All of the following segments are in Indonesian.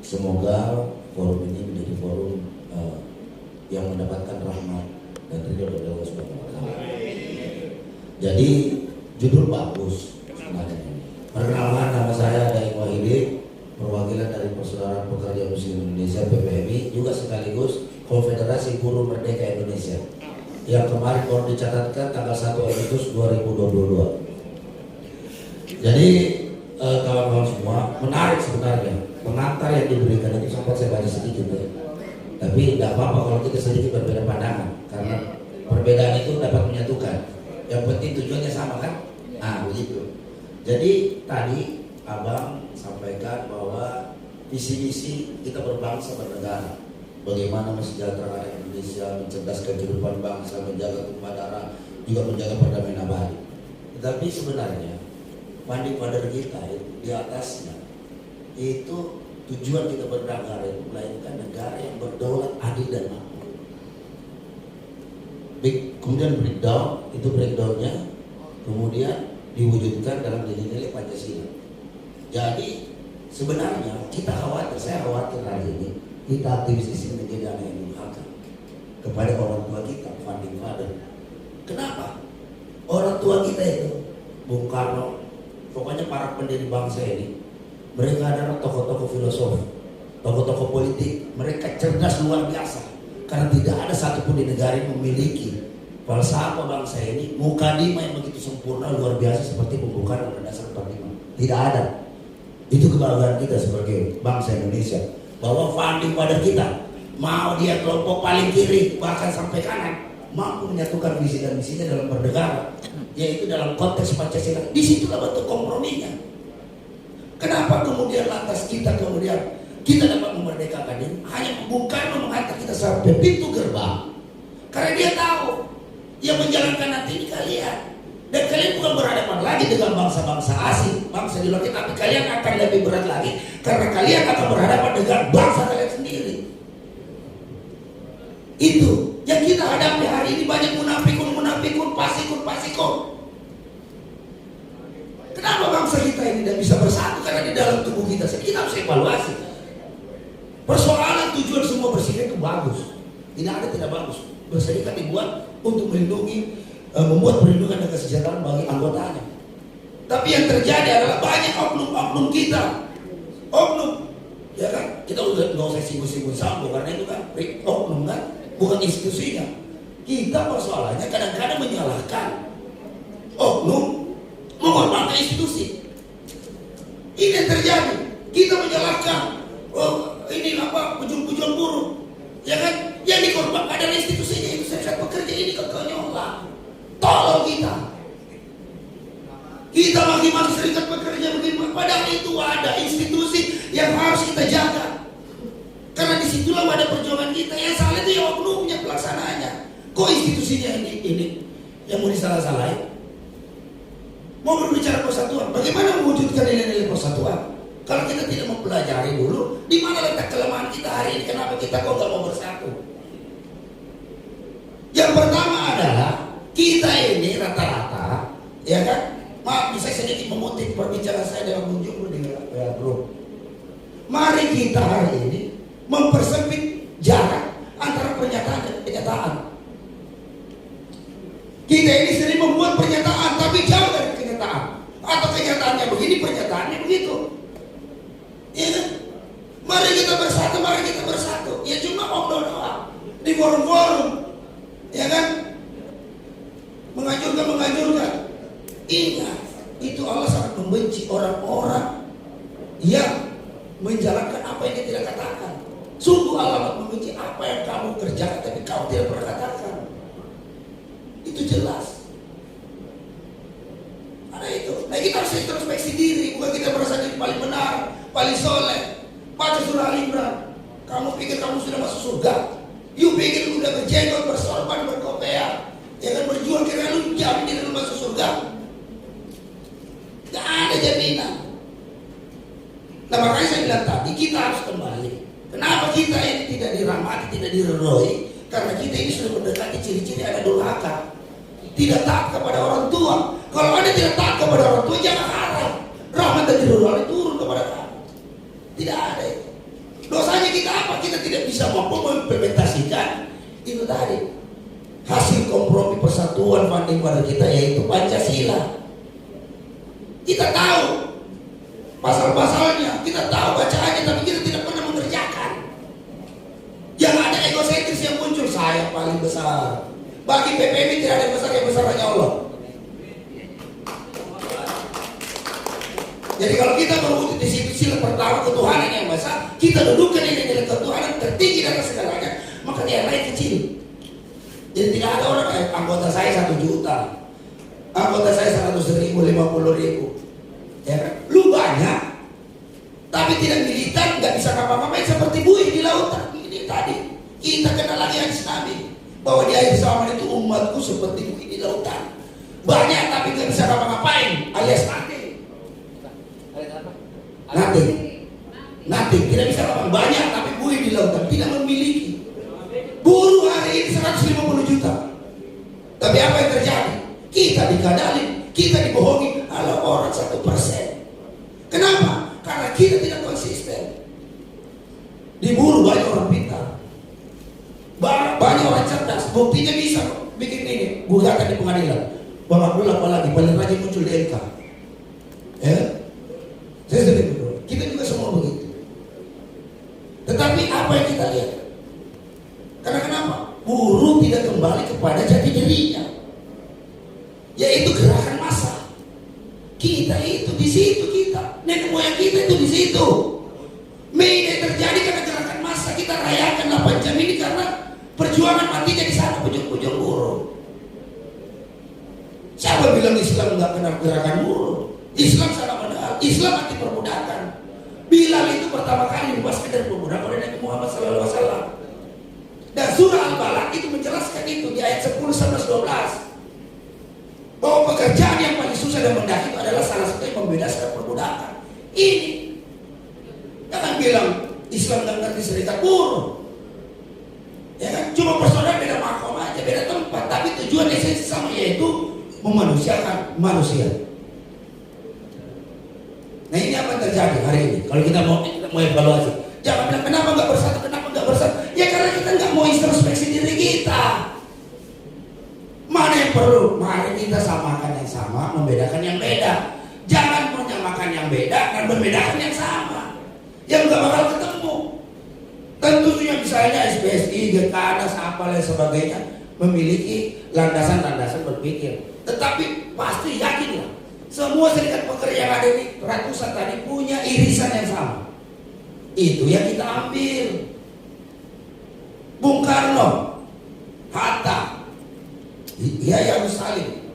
Semoga forum ini menjadi forum yang mendapatkan rahmat dan ridho dari Allah Subhanahu wa Ta'ala. Jadi judul bagus sebenarnya. Perkenalkan, nama saya Daeng Wahidi, perwakilan dari Persaudaraan Pekerja Muslim Indonesia (PPMI), juga sekaligus Konfederasi Buruh Merdeka Indonesia yang kemarin baru dicatatkan tanggal 1 Agustus 2022. Jadi kawan-kawan semua, menarik sebenarnya pengantar yang diberikan itu, sempat saya baca sedikit ya. Tapi tidak apa-apa kalau kita sedikit berbeda pandangan, karena perbedaan itu dapat menyatukan. Yang penting tujuannya sama kan? Nah begitu. Jadi tadi Abang sampaikan bahwa visi-misi kita berbangsa bernegara, bagaimana mensejahterakan Indonesia, mencerdaskan kehidupan bangsa, menjaga tumpah darah, juga menjaga perdamaian abadi. Tetapi sebenarnya founding father kita di atasnya itu tujuan kita bernegara itu melahirkan negara yang berdaulat, adil dan makmur. Kemudian breakdownnya kemudian diwujudkan dalam nilai-nilai Pancasila. Jadi sebenarnya saya khawatir hari ini kita aktivis di sini menjadi anak yang durhaka kepada orang tua kita, founding father. Kenapa? Orang tua kita itu Bung Karno, pokoknya para pendiri bangsa ini, mereka adalah tokoh-tokoh filosof, tokoh-tokoh politik. Mereka cerdas luar biasa, karena tidak ada satupun di negara yang memiliki falsafah bangsa ini, mukadimah yang begitu sempurna luar biasa seperti pembukaan Undang-Undang 45. Tidak ada. Itu kebanggaan kita sebagai bangsa Indonesia, bahwa founding father kita, mau dia kelompok paling kiri bahkan sampai kanan, mampu menyatukan visi dan misinya dalam bernegara, yaitu dalam konteks Pancasila. Disitulah bentuk komprominya. Kenapa kemudian lantas kita dapat memerdekakan diri? Hanya Bung Karno menghantar kita sampai pintu gerbang, karena dia tahu yang menjalankan nanti ini kalian, dan kalian bukan berhadapan lagi dengan bangsa-bangsa asing, bangsa di luar kita, tapi kalian akan lebih berat lagi karena kalian akan berhadapan dengan bangsa kalian sendiri. Itu yang kita hadapi hari ini. Banyak munafikun, pasikun. Kenapa bangsa kita ini tidak bisa bersatu? Karena di dalam tubuh kita harus evaluasi. Persoalan tujuan semua berserikat itu bagus, tidak ada tidak bagus. Berserikat dibuat untuk melindungi, membuat perlindungan dan kesejahteraan bagi anggotanya. Tapi yang terjadi adalah banyak oknum kita, ya kan? Kita udah nggak usah singgung-singgung Sambo, karena itu kan oknum kan, bukan institusinya. Kita persoalannya kadang-kadang menyalahkan oknum, mengorbankan institusi. Ini yang terjadi. Kita menyalahkan ini pejuang buruh, ya kan? Yang dikorbankan adalah institusinya, itu serikat pekerja ini kekonyolan. Tolong kita maki-maki serikat pekerja begini, padahal itu ada institusi yang harus kita jaga, karena disitulah ada perjuangan kita. Yang salah itu yang oknumnya, pelaksananya. Kok institusinya ini yang mau disalah-salahin? Mau berbicara persatuan, bagaimana mewujudkan nilai-nilai persatuan kalau kita tidak mempelajari dulu di mana letak kelemahan kita hari ini? Kenapa kita kok nggak mau bersatu? Yang pertama adalah kita ini rata-rata, ya kan? Maaf, bisa sedikit memutip perbicaraan saya dengan Bung Jumbo di grup. Mari kita hari ini mempersempit jarak antara pernyataan dan kenyataan. Kita ini sering membuat pernyataan tapi jauh dari kenyataan, atau kenyataannya begini, pernyataannya begitu. Ya kan? Mari kita bersatu. Ya cuma omong doang di forum-forum, ya kan? Menganjurkan. Ingat, itu Allah sangat membenci orang-orang yang menjalankan apa yang dia tidak katakan. Sungguh Allah membenci apa yang kamu kerjakan tapi kamu tidak pernah katakan. Itu jelas. Ada itu. Nah, kita harus introspeksi diri, bukan kita merasa diri paling benar, paling soleh. Baca surah Al-Imran. Kamu pikir kamu sudah masuk surga? You pikir lu udah berjenggot, bersorban, berkopiah, ya kan, berjuang, kira lu jamin diri lu masuk surga? Gak ada jaminan. Nah, makanya saya bilang tadi kita harus kembali. Kenapa kita ini tidak dirahmati, tidak diridhoi? Karena kita ini sudah mendekati ciri-ciri ada durhaka, tidak taat kepada orang tua. Kalau Anda tidak taat kepada orang tua, jangan harap rahmat dan ridho Allah turun kepada kamu. Tidak ada itu. Dosanya kita apa? Kita tidak bisa mampu mengimplementasikan itu tadi. Hasil kompromi persatuan funding pada kita yaitu Pancasila. Kita tahu pasal-pasalnya, kita tahu bacaannya, tapi kita tidak pernah mengerjakan. Yang ada egosentris yang muncul, saya paling besar. Bagi PPM tidak ada yang besar, yang besar hanya Allah. Jadi kalau kita berwujud di sila pertama ketuhanan yang besar, kita dudukkan ini dengan ketuhanan tertinggi dari segalanya, maka yang lain kecil. Jadi tidak ada orang kayak anggota saya 1 juta, anggota saya 100.000, 50.000. Ya kan? Lu banyak, tapi tidak militan, nggak bisa ngapa-ngapain seperti buih di lautan. Ini tadi kita kenal lagi hadis Nabi bahwa di akhir zaman itu umatku seperti buih di lautan. Banyak tapi nggak bisa ngapa-ngapain, alias nothing, tidak bisa ngapa. Banyak tapi buih di lautan, tidak memiliki. Buruh hari ini 150 juta. Tapi apa yang terjadi? Kita dikadalin, kita dibohongi ala orang 1%. Kenapa? Karena kita tidak konsisten. Diburu banyak orang pintar, banyak orang cerdas. Buktinya bisa bikin ini gugatan di pengadilan. Bang Abdul apalagi paling rajin muncul di MK. Ya, saya sendiri betul. Kita juga semua begitu. Tetapi apa yang kita lihat? Karena kenapa? Buruh tidak kembali kepada jati dirinya, yaitu gerakan massa. Kita itu di situ, kita nenek moyang kita itu di situ. Mei yang terjadi karena gerakan massa. Kita rayakan 8 jam ini karena perjuangan matinya di sana ujung-ujung buruh. Siapa bilang Islam nggak kenal gerakan buruh? Islam sangat mengenal. Islam anti perbudakan. Bilal itu pertama kali bebaskan dari perbudakan oleh Nabi Muhammad SAW. Dan surah Al-Balad itu menjelaskan itu di ayat 10, 11, 12. Bahwa pekerjaan yang paling susah dan mendalam itu adalah salah satu yang membebaskan perbudakan. Ini jangan bilang Islam nggak ngerti serikat buruh, ya kan? Cuma personal beda makom aja, beda tempat, tapi tujuan esensi sama, yaitu memanusiakan manusia. Nah ini apa yang terjadi hari ini? Kalau kita mau evaluasi, jangan bilang kenapa nggak bersatu, kenapa nggak bersatu? Ya karena kita nggak mau introspeksi diri kita. Mana yang perlu? Mari kita samakan yang sama, membedakan yang beda. Jangan menyamakan yang beda dan membedakan yang sama, yang gak bakal ketemu. Tentunya misalnya SPSI, GKANAS, apa dan sebagainya memiliki landasan-landasan berpikir. Tetapi pasti yakinlah, semua serikat pekerja yang ada di ratusan tadi punya irisan yang sama. Itu yang kita ambil. Bung Karno, Hatta, Yahya Salim,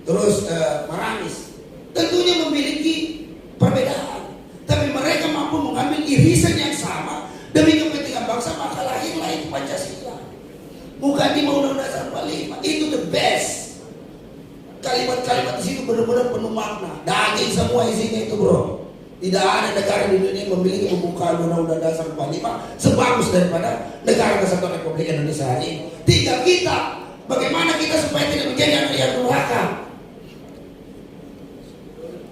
terus Maramis, tentunya memiliki perbedaan, tapi mereka mampu mengambil irisan yang sama demi kepentingan bangsa, maka lahirlah itu Pancasila. Bukan di Undang-Undang Dasar 45, itu the best. Kalimat-kalimat di situ benar-benar penuh makna. Daging semua isinya itu, bro. Tidak ada negara di dunia yang memiliki pembukaan Undang-Undang Dasar 45 sebagus daripada negara Kesatuan Republik Indonesia hari ini. Tinggal kita, bagaimana kita supaya tidak menjadi anak yang durhaka.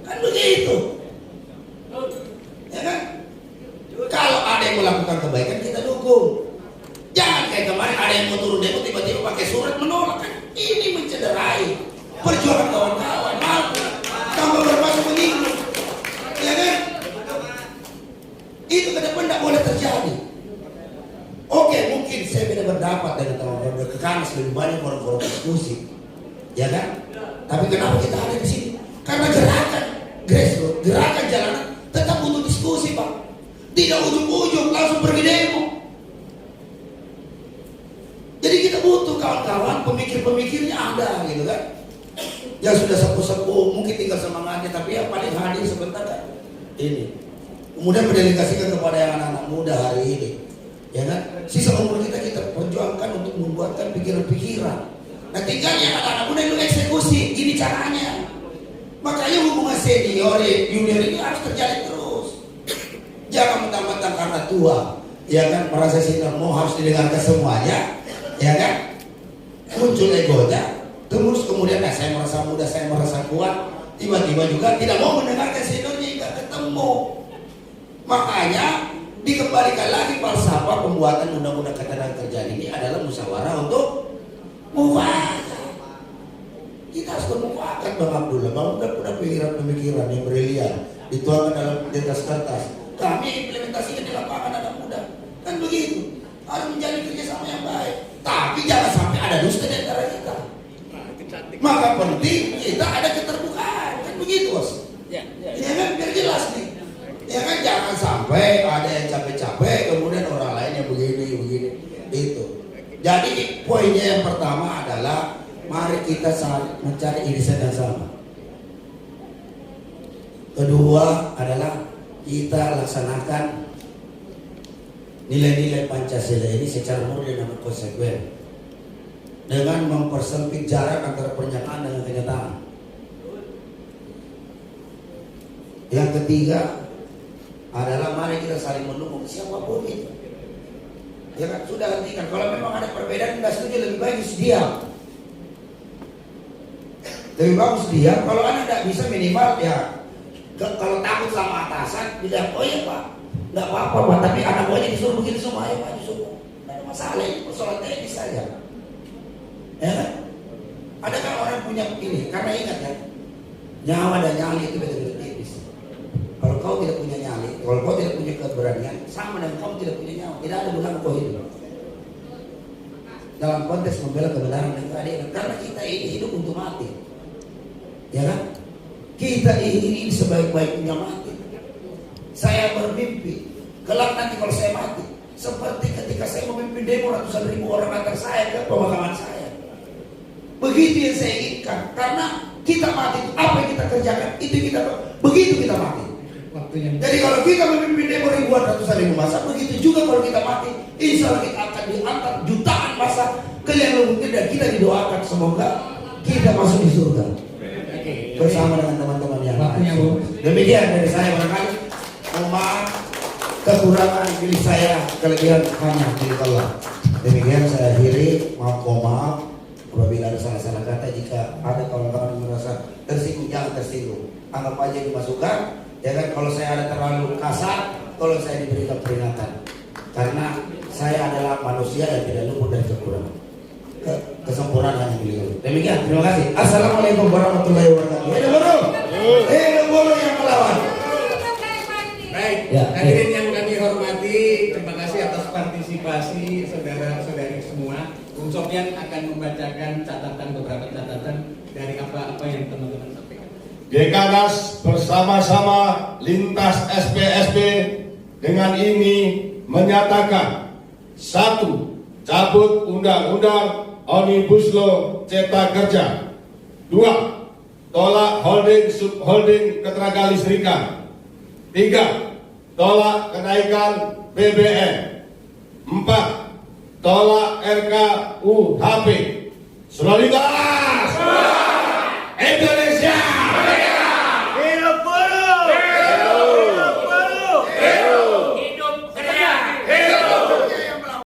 Kan begitu. Ya kan? Kalau ada yang melakukan kebaikan, kita dukung. Jangan kayak kemarin ada yang mau turun demo tiba-tiba pakai surat menolak. Kan ini mencederai perjuangan kawan-kawan. Tambah bermasuk menyinggung. Ya kan? Itu ke depan tidak boleh terjadi. Oke, mungkin saya beda pendapat dengan teman-teman berkekanas, lebih banyak orang-orang diskusi, ya kan? Tapi kenapa kita ada di sini? Karena gerakan grassroots, gerakan jalanan tetap butuh diskusi, Pak. Tidak ujung-ujung langsung pergi demo. Jadi kita butuh kawan-kawan, pemikir-pemikirnya ada, gitu kan? Yang sudah sepuh-sepuh, mungkin tinggal semangatnya, tapi yang paling hadir sebentar kan? Ini. Kemudian mendelegasikan kepada yang anak-anak muda hari ini. Ya kan? Sisa umur kita perjuangkan untuk membuatkan pikiran-pikiran. Nah tinggal yang anak-anak muda itu eksekusi. Gini caranya. Makanya hubungan senior junior ini harus terjadi terus. Jangan mentang-mentang karena tua, ya kan, merasa senior mau harus didengarkan semuanya, ya kan? Muncul egonya, terus kemudian saya merasa muda, saya merasa kuat, tiba-tiba juga tidak mau mendengarkan seniornya, nggak ketemu. Makanya dikembalikan lagi falsafah pembuatan undang-undang ketenagakerjaan ini adalah musyawarah untuk mufakat. Kita harus bermufakat Bang Abdullah. Bang Abdullah punya pemikiran yang brilian dituangkan dalam kertas. Kami implementasikan di lapangan anak muda. Kan begitu. Harus menjalin kerjasama yang baik. Tapi jangan sampai ada dusta di antara kita. Maka penting kita ada keterbukaan. Kan begitu bos. Ya kan biar jelas nih. Ya kan jangan sampai ada yang capek-capek kemudian orang lain yang begini itu. Jadi poinnya yang pertama adalah mari kita mencari irisan yang sama. Kedua adalah kita laksanakan nilai-nilai Pancasila ini secara murni dan konsekuen dengan mempersempit jarak antara pernyataan dengan kenyataan. Yang ketiga adalah mari kita saling mendukung siapapun itu. Ya kan sudah hentikan. Kalau memang ada perbedaan nggak setuju, lebih baik diam. Lebih bagus diam. Kalau Anda tidak bisa minimal ya kalau takut sama atasan bilang oh iya Pak nggak apa-apa Pak, tapi anak buahnya disuruh begini semua, ayo Pak disuruh. Nggak ada masalah, ini persoalan teknis saja. Ya kan? Ada kan orang punya ini, karena ingat kan nyawa dan nyali itu betul-betul tipis. Kalau kau tidak punya nyali, kalau kau tidak punya keberanian, sama dengan kamu tidak punya nyawa, tidak ada gunanya kau hidup. Dalam konteks membela kebenaran dan keadilan, karena kita ini hidup untuk mati, ya kan? Kita ini sebaik-baiknya mati. Saya bermimpi, kelak nanti kalau saya mati, seperti ketika saya memimpin demo ratusan ribu orang antar saya ke pemakaman saya. Begitu yang saya inginkan, karena kita mati, apa yang kita kerjakan, itu kita begitu kita mati. Jadi kalau kita memimpin demo ribuan ratusan ribu masa, begitu juga kalau kita mati, insya Allah kita akan diantar jutaan masa ke yang lebih mungkin, dan kita didoakan semoga kita masuk di surga bersama dengan teman-teman yang lain. Demikian dari saya, barangkali mohon maaf kekurangan milik saya, kelebihan hanya milik Allah. Demikian saya akhiri. Mohon maaf apabila ada salah-salah kata. Jika ada kawan-kawan yang merasa tersinggung, jangan tersinggung, anggap aja dimasukkan. Ya kan, kalau saya ada terlalu kasar, kalau saya diberikan peringatan, karena saya adalah manusia yang tidak luput dari kekurangan. Kesempurnaan hanya milik Allah. Demikian, terima kasih. Assalamualaikum warahmatullahi wabarakatuh. Hidup buruh yang melawan. Baik, ya, hadirin yang kami hormati, terima kasih atas partisipasi saudara-saudari semua. Bung Sofyan akan membacakan beberapa catatan dari apa yang teman-teman sampaikan. Gekanas bersama-sama lintas SPSB dengan ini menyatakan: 1. Cabut Undang-Undang Omnibus Law Cipta Kerja. 2. Tolak holding subholding ketenaga listrikan. 3. Tolak kenaikan BBM. 4. Tolak RKUHP. Solidaritas.